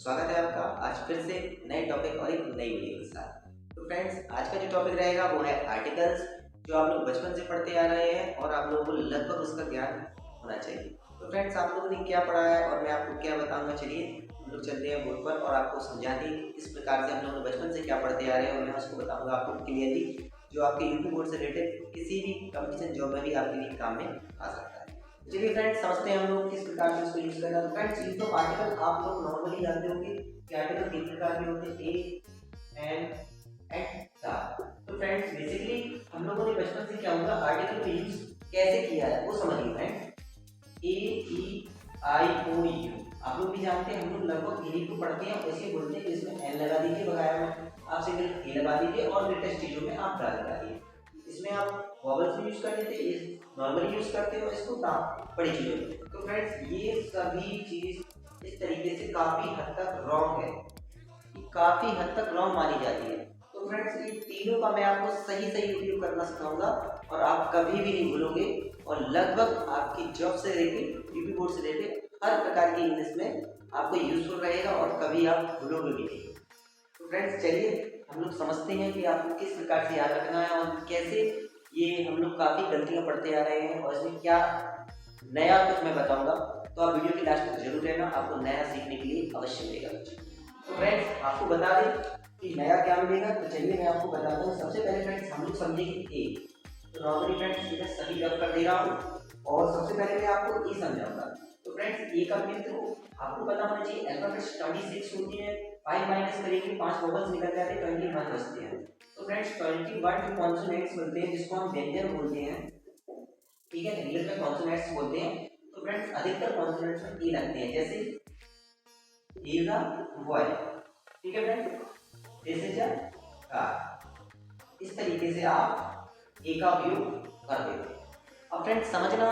स्वागत है आपका आज फिर से नए टॉपिक और एक नई वीडियो के साथ। तो फ्रेंड्स, आज का जो टॉपिक रहेगा वो है आर्टिकल्स, जो आप लोग बचपन से पढ़ते आ रहे हैं और आप लोगों को लगभग उसका ज्ञान होना चाहिए। तो फ्रेंड्स, आप लोगों ने क्या पढ़ा है और मैं आपको क्या बताऊंगा, चलिए हम लोग चलते हैं बोर्ड पर और आपको समझाते हैं किस प्रकार से हम लोग बचपन से क्या पढ़ते आ रहे हैं और मैं उसको बताऊंगा आपको क्लियरली, जो आपके यूपी बोर्ड से रिलेटेड किसी भी कंपटीशन जॉब में भी आपके लिए काम में आ सकता है। चलिए फ्रेंड्स, समझते हैं हम लोग किस प्रकार से इसको यूज करना है। तो फ्रेंड्स, यूज ऑफ आर्टिकल आप लोग नॉर्मली जानते होंगे कि आर्टिकल तीन प्रकार के होते हैं, ए एंड द। तो फ्रेंड्स, बेसिकली हम लोगों ने बचपन से क्या होगा, आर्टिकल का यूज कैसे किया है वो समझिए friends. A E I O you आप लोग भी जानते हैं, हम लोग लगभग इन्हीं को पढ़ते हैं और ऐसे बोलते हैं कि इसमें एन लगा दीजिए, बगैर में आप सिंगल ए लगा दीजिए और लेटेस्ट चीजों में आप डाल लगा दीजिए। इसमें आप वॉवल्स भी यूज कर लेते हैं, नॉर्मली यूज करते हो इसको बड़ी चीजों में। तो फ्रेंड्स, ये सभी चीज इस तरीके से काफी हद तक रॉन्ग है, काफी हद तक रॉन्ग मानी जाती है। तो फ्रेंड्स, ये तीनों का मैं आपको सही सही उपयोग करना सिखाऊंगा और आप कभी भी नहीं भूलोगे और लगभग आपकी जॉब से रिलेटेड, यूपी बोर्ड से रिलेटेड हर प्रकार की इंग्लिश में आपको यूजफुल रहेगा और कभी आप भूलोगे भी नहीं। तो फ्रेंड्स, चलिए हम लोग समझते हैं कि आपको किस प्रकार से याद रखना है और कैसे ये हम लोग काफ़ी गलतियां पढ़ते आ रहे हैं और इसमें क्या नया कुछ मैं बताऊंगा। तो आप वीडियो के लास्ट तक जरूर रहना, आपको नया सीखने के लिए अवश्य मिलेगा। तो फ्रेंड्स, आपको बता दें कि नया क्या मिलेगा, तो चलिए मैं आपको बताता हूँ। सबसे पहले फ्रेंड्स, हम लोग समझेंगे ए। तो नॉर्मली फ्रेंड्स, मैं सही रब कर दे रहा हूँ और सबसे पहले मैं आपको ए समझाऊंगा। तो फ्रेंड्स, ए का मीनिंग तो आपको पता होना चाहिए। अल्फाबेट्स 26 होती है, 5 माइनस करेंगे 5 वोवल्स निकल जाते हैं, 21 बचते हैं। तो फ्रेंड्स, 21 जो कॉन्सोनेंट्स मिलते हैं जिसको हम व्यंजन बोलते हैं, ठीक है, इंग्लिश में कॉन्सोनेंट्स बोलते हैं। तो फ्रेंड्स, अधिकतर कॉन्सोनेंट्स में ए लगते हैं, जैसे ही इज अ बॉय, ठीक है friends, this is a car. इस तरीके से आप ए का उपयोग करते हो। अब फ्रेंड्स समझना,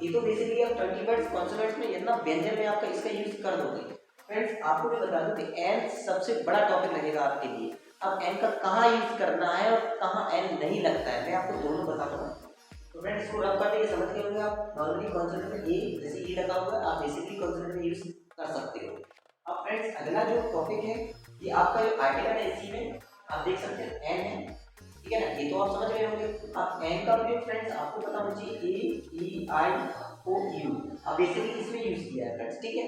ये तो बेसिकली आप 20 वर्ड्स कॉन्सोनेंट्स में इतना व्यंजन में आपका इसका यूज कर दोगे। फ्रेंड्स, आपको मैं बता दूं कि एन सबसे बड़ा टॉपिक लगेगा आपके लिए। अब एन का कहाँ यूज करना है और कहाँ एन नहीं लगता है, मैं आपको दोनों बता दूंगा। तो फ्रेंड्स, इसको रब करके ये समझ गए होंगे आप। नॉर्मली कॉन्सोनेंट में ए, जैसे ई लगा हुआ है, आप बेसिकली कॉन्सोनेंट में यूज कर सकते हो। अब फ्रेंड्स, अगला जो टॉपिक है, ये आपका जो आर्टिकल है, इसी में आप देख सकते हैं एन है, ठीक है ना। ये तो आप समझ रहे होंगे। अब एन का उपयोग फ्रेंड्स आपको पता होना चाहिए, ए ई आई ओ यू, अब बेसिकली इसमें यूज किया है फ्रेंड्स, ठीक है,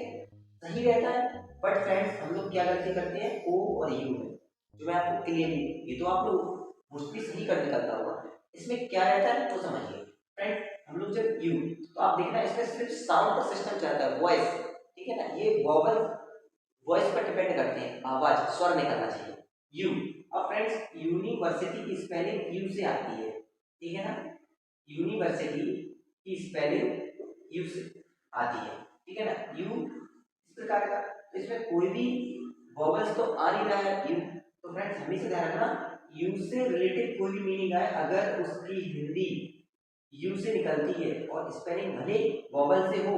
सही रहता है। बट फ्रेंड्स, हम लोग क्या गलती करते हैं ओ और यू में, जो मैं आपको क्लियरली, ये तो आप लोग मुझसे सही कर निकलता होगा, इसमें क्या रहता है तो समझिए। फ्रेंड्स, हम लोग जब यू, तो आप देखना इसमें सिर्फ साउंड का सिस्टम चलता है, वॉइस, ठीक है ना। ये वॉवल वॉइस पर डिपेंड करते हैं, आवाज स्वर निकलना चाहिए, यू। अब फ्रेंड्स, यूनिवर्सिटी की स्पेलिंग यू से आती है, ठीक है ना। यूनिवर्सिटी की स्पेलिंग यू से आती है, ठीक है ना। यू इस प्रकार का, तो इसमें कोई भी वॉवल्स तो आ नहीं रहा है यू। तो फ्रेंड्स, हमेशा ध्यान रखना, यू से रिलेटेड कोई भी मीनिंग आए, अगर उसकी हिंदी यू से निकलती है और स्पेलिंग भले वॉवल से हो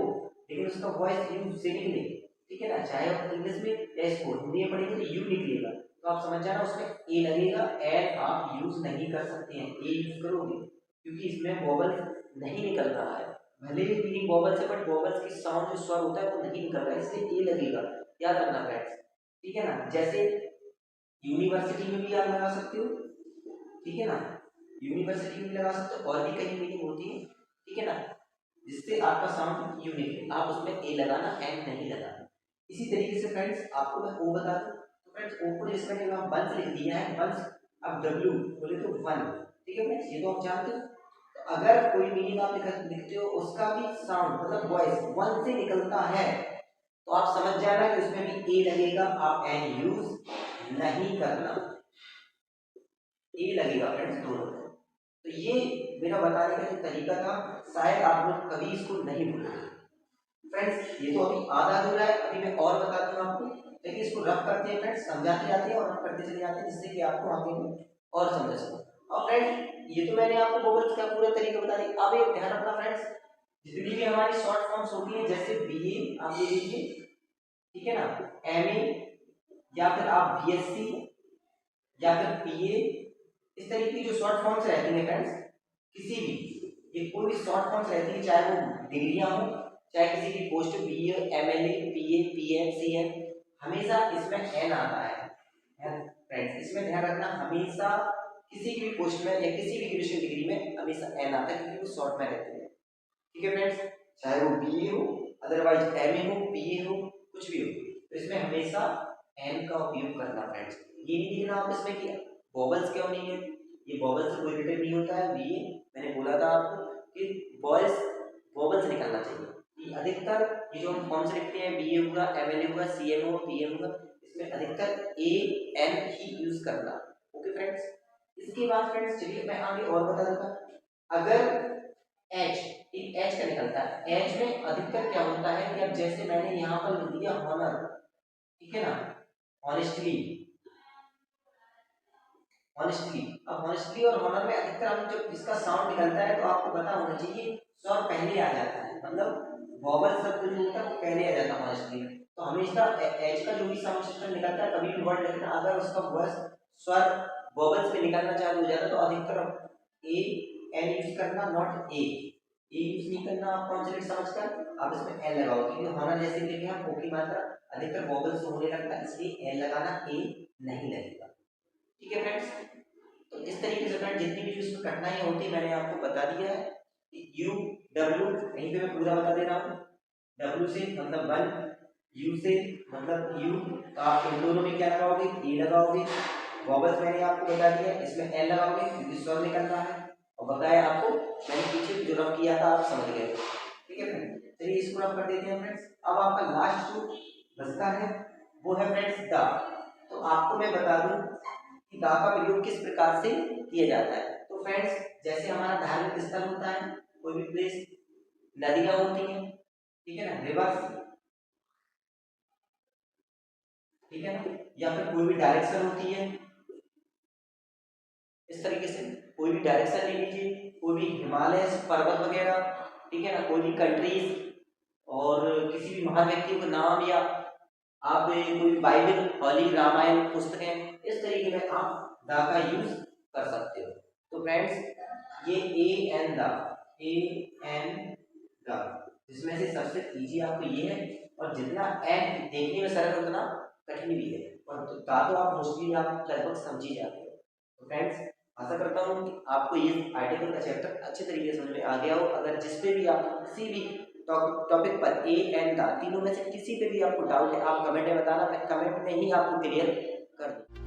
लेकिन उसका वॉइस यू से निकले, ठीक है ना, चाहे आप इंग्लिश में या इसको हिंदी में पढ़ेंगे तो यू निकलेगा, तो आप समझ जाना उसमें ए लगेगा। एन आप यूज नहीं कर सकते हैं, ए यूज करोगे क्योंकि इसमें वॉवल नहीं निकल रहा है, भले ही मीनिंग वॉवल से, बट वॉवल्स की साउंड जो स्वर होता है वो नहीं निकल रहा है, इसलिए ए लगेगा। याद रखना फ्रेंड्स, ठीक है ना। जैसे यूनिवर्सिटी में भी आप लगा सकते हो, ठीक है ना, यूनिवर्सिटी में भी लगा सकते हो, और भी कई मीनिंग होती है, ठीक है ना, जिससे आपका साउंड यू निकले, आप उसमें ए लगाना, एन नहीं लगाना। इसी तरीके से फ्रेंड्स, आपको मैं ओ बता दूं, तो फ्रेंड्स ओ को जिसमें जगह वंस लिख दिया है, वंस, अब डब्ल्यू बोले तो वन, ठीक है फ्रेंड्स, ये तो आप जानते हो। तो अगर कोई मीनिंग आप लिखते हो उसका भी साउंड मतलब वॉइस वन से निकलता है, तो आप समझ जाना कि उसमें भी ए लगेगा, आप एन यूज नहीं करना, ए लगेगा फ्रेंड्स दोनों में। तो ये मेरा बताने का जो तरीका था, शायद आप लोग कभी इसको नहीं भूलोगे। फ्रेंड्स, ये तो अभी आधा अधूरा है, अभी मैं और बता दूंगा आपको, लेकिन इसको रफ करते हैं फ्रेंड्स, समझाते जाते हैं और रफ करते चले जाते हैं, जिससे कि आपको आगे में और समझ सको। और फ्रेंड्स, ये तो मैंने आपको वोवेल्स का पूरा तरीका बता दिया। अब एक ध्यान रखना फ्रेंड्स, जितनी भी हमारी शॉर्ट फॉर्म्स होती है, जैसे बीए आप ले लीजिए, ठीक है ना, एमए, या फिर आप बीएससी, या फिर पीए, इस तरीके की जो शॉर्ट फॉर्म्स रहती हैं फ्रेंड्स, किसी भी, ये कोई भी शॉर्ट फॉर्म्स रहती है, चाहे वो डिग्रियां हो, चाहे किसी भी पोस्ट, बीए, एमएलए, पीए, पीएम, सीएम, हमेशा इसमें एन आता है फ्रेंड्स, इसमें ध्यान रखना, हमेशा किसी भी पोस्ट में या किसी भी ग्रेजुएशन डिग्री में हमेशा एन आता है, क्योंकि वो शॉर्ट में रहते हैं। ठीक है फ्रेंड्स, चाहे वो बीए हो, अदरवाइज एमए हो, बीए हो, कुछ भी हो, तो इसमें हमेशा एन का उपयोग करना फ्रेंड्स। ये नहीं देखना आप इसमें कि वॉवल्स क्यों नहीं है, ये वॉवल्स से कोई रिलेटेड नहीं होता है। बीए मैंने बोला था आपको कि वॉइस वॉवल्स निकालना चाहिए। ये अधिकतर ये जो हम फॉर्म से लिखते हैं, बीए होगा, एमएलए होगा, सीएम होगा, पीएम होगा, इसमें अधिकतर ए एन ही यूज करना। ओके फ्रेंड्स, इसके बाद फ्रेंड्स चलिए मैं आगे और बता दूंगा। अगर एच, एक एच का निकलता है, एच में अधिकतर क्या होता है कि अब जैसे मैंने यहाँ पर लिख दिया हॉनर, ठीक है ना, ऑनेस्टली, ऑनेस्टली, अब ऑनेस्टली और हॉनर में अधिकतर हम जब इसका साउंड निकलता है तो आपको पता होना चाहिए स्वर पहले आ जाता है, मतलब वॉवल शब्द जो होता है वो पहले आ जाता है ऑनेस्टली। तो हमेशा एच का जो भी साउंड सिस्टम निकलता है, कभी भी वर्ड लिखना, अगर उसका वॉइस स्वर वॉवल्स में निकलना चालू हो जाता है तो अधिकतर ए एन यूज करना, नॉट ए यूज नहीं करना। आप कॉन्सोनेंट समझकर आप इसमें एल लगाओ, क्योंकि हॉनर जैसे लिखे हैं ओ की मात्रा अधिकतर वॉवल्स होने लगता है, इसलिए एल लगाना, ए नहीं लगेगा। ठीक है फ्रेंड्स, तो इस तरीके से फ्रेंड जितनी भी इसमें कठिनाई होती है मैंने आपको बता दिया है। यू डब्ल्यू यहीं पे मैं पूरा बता दे रहा हूँ। डब्ल्यू से मतलब वन, यू से मतलब यू, आप इन दोनों में क्या लगाओगे, ए लगाओगे। वॉवल्स मैंने आपको बता दिया, इसमें एल लगाओगे क्योंकि स्वर निकलना है, और बताया आपको मैंने पीछे जो रफ किया था आप समझ गए। ठीक है फ्रेंड, चलिए इसको रफ कर देते हैं फ्रेंड्स। अब आपका लास्ट जो बचता है वो है फ्रेंड्स द। तो आपको मैं बता दूं कि दा का प्रयोग किस प्रकार से किया जाता है। तो फ्रेंड्स जैसे हमारा धार्मिक स्थल होता है, कोई भी प्लेस, नदियां होती हैं, ठीक है ना, रिवर्स, ठीक है ना, या फिर कोई भी डायरेक्शन होती है, इस तरीके से कोई भी डायरेक्शन ले लीजिए, कोई भी हिमालय पर्वत वगैरह, ठीक है ना, कोई भी कंट्रीज, और किसी भी महान व्यक्ति का नाम, या आप कोई बाइबल, होली, रामायण पुस्तकें, इस तरीके में आप द का यूज कर सकते हो। तो फ्रेंड्स ये a an the, a an the, जिसमें से सबसे इजी आपको ये है, और जितना एन देखने में सरल उतना कठिन भी है, और तो दा तो आप मोस्टली आप लगभग समझ ही जाते हो। तो फ्रेंड्स आशा करता हूँ कि आपको ये आर्टिकल का चैप्टर अच्छे तरीके से समझ में आ गया हो। अगर जिस पे भी आप किसी भी टॉपिक पर ए एन द तीनों में से किसी पे भी आपको डाउट है, आप कमेंट में बताना, मैं कमेंट में ही आपको क्लियर कर दूँ।